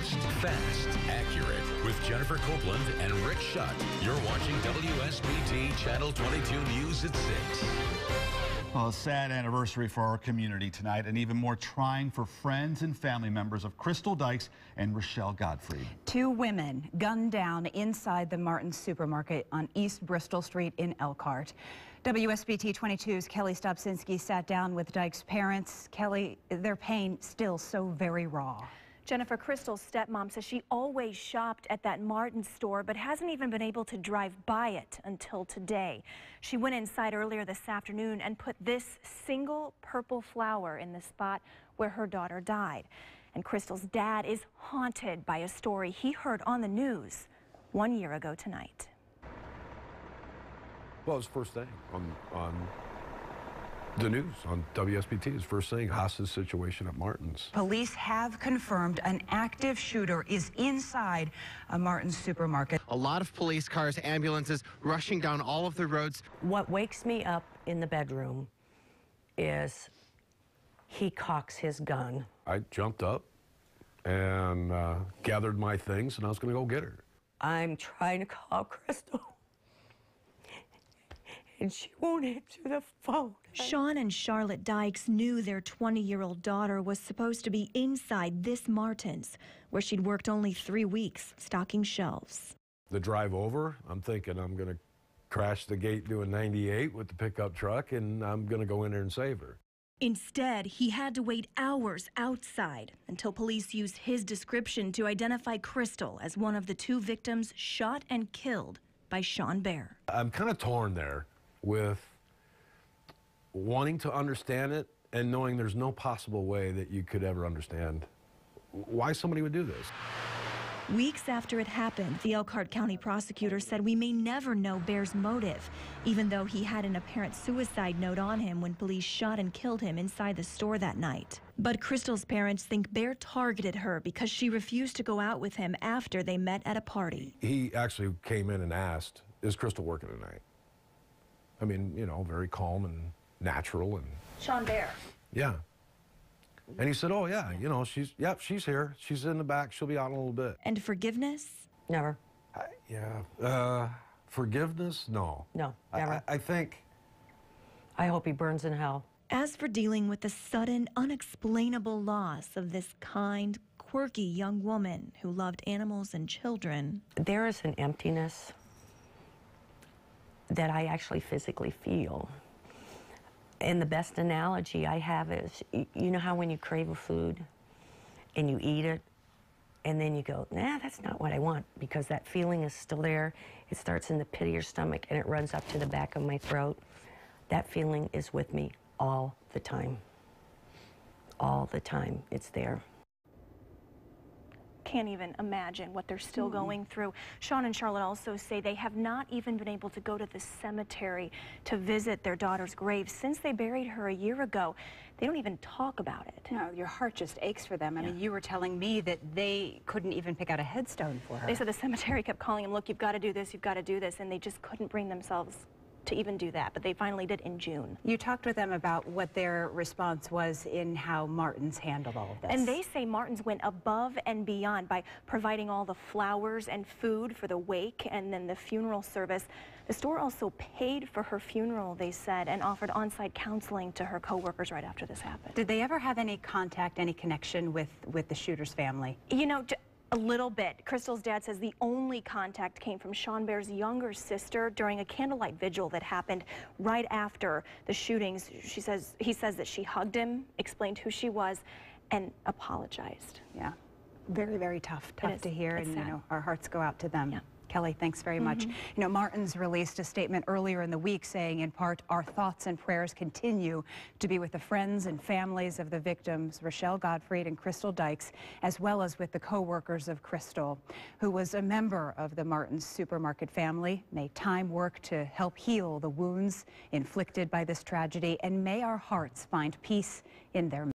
Honest, fast, accurate. With Jennifer Copeland and Rick Shutt. You're watching WSBT Channel 22 News at 6. Well, a sad anniversary for our community tonight, and even more trying for friends and family members of Krystle Dikes and Rachelle Godfread. Two women gunned down inside the Martin's supermarket on East Bristol Street in Elkhart. WSBT-22's Kelly Stopsinski sat down with Dikes' parents. Kelly, their pain still so very raw. Jennifer, Krystle's stepmom says she always shopped at that Martin's store, but hasn't even been able to drive by it until today. She went inside earlier this afternoon and put this single purple flower in the spot where her daughter died. And Krystle's dad is haunted by a story he heard on the news 1 year ago tonight. Well, it was first thing on the news, on WSBT. It's first thing, hostage situation at Martin's. Police have confirmed an active shooter is inside a Martin's supermarket. A lot of police cars, ambulances rushing down all of the roads. What wakes me up in the bedroom is he cocks his gun. I jumped up and gathered my things, and I was going to go get her. I'm trying to call Krystle, and she won't answer the phone. Sean and Charlotte Dikes knew their 20-year-old daughter was supposed to be inside this Martin's, where she'd worked only 3 weeks stocking shelves. The drive over, I'm thinking I'm going to crash the gate doing 98 with the pickup truck, and I'm going to go in there and save her. Instead, he had to wait hours outside until police used his description to identify Krystle as one of the two victims shot and killed by Sean Bear. I'm kind of torn there with wanting to understand it and knowing there's no possible way that you could ever understand why somebody would do this. Weeks after it happened, the Elkhart County prosecutor said we may never know Bear's motive, even though he had an apparent suicide note on him when police shot and killed him inside the store that night. But Krystle's parents think Bear targeted her because she refused to go out with him after they met at a party. He actually came in and asked, "Is Krystle working tonight?" I mean, you know, very calm and natural. And Sean Bear. Yeah. And he said, "Oh, yeah, you know, she's here. She's in the back. She'll be out in a little bit." And forgiveness? Never. Forgiveness? No. No, never. I think... I hope he burns in hell. As for dealing with the sudden, unexplainable loss of this kind, quirky young woman who loved animals and children, There is an emptiness that I actually physically feel. And the best analogy I have is, you know how when you crave a food and you eat it and then you go, nah, that's not what I want, because that feeling is still there. It starts in the pit of your stomach and it runs up to the back of my throat. That feeling is with me all the time. All the time, it's there. can't even imagine what they're still going through. Sean and Charlotte also say they have not even been able to go to the cemetery to visit their daughter's grave since they buried her a year ago. They don't even talk about it. No, your heart just aches for them. I mean, you were telling me that they couldn't even pick out a headstone for her. They said the cemetery kept calling them, look, you've got to do this, you've got to do this, and they just couldn't bring themselves to even do that, but they finally did in June. You talked with them about what their response was in how Martin's handled all of this. And they say Martin's went above and beyond by providing all the flowers and food for the wake and then the funeral service. The store also paid for her funeral, they said, and offered on-site counseling to her co-workers right after this happened. Did they ever have any contact, any connection with the shooter's family? You know, a little bit. Krystle's dad says the only contact came from Sean Bear's younger sister during a candlelight vigil that happened right after the shootings. He says that she hugged him, explained who she was, and apologized. Yeah, very, very tough to hear, and sad. you know, our hearts go out to them. Yeah. Kelly, thanks very much. You know, Martin's released a statement earlier in the week saying, in part, our thoughts and prayers continue to be with the friends and families of the victims, Rachelle Godfread and Krystle Dikes, as well as with the co-workers of Krystle, who was a member of the Martin's supermarket family. May time work to help heal the wounds inflicted by this tragedy, and may our hearts find peace in their